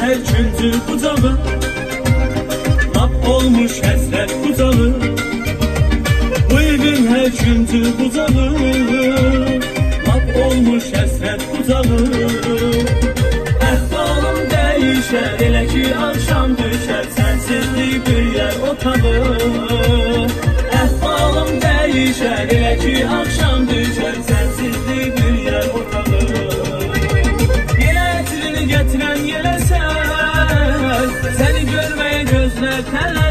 her gündür bucağı, lap olmuş həsrət bucağı. Bu evin her gündür bucağı, lap olmuş həsrət bucağı. Əhvalım dəyişər, elə ki akşam düşər, sənsizlik bürlər otağı. Əhvalım dəyişər, elə ki akşam düşər, sənsizlik bürlər otağı. Yenə ətrini gətirən yelə sən, səni görməyə gözlər tələ.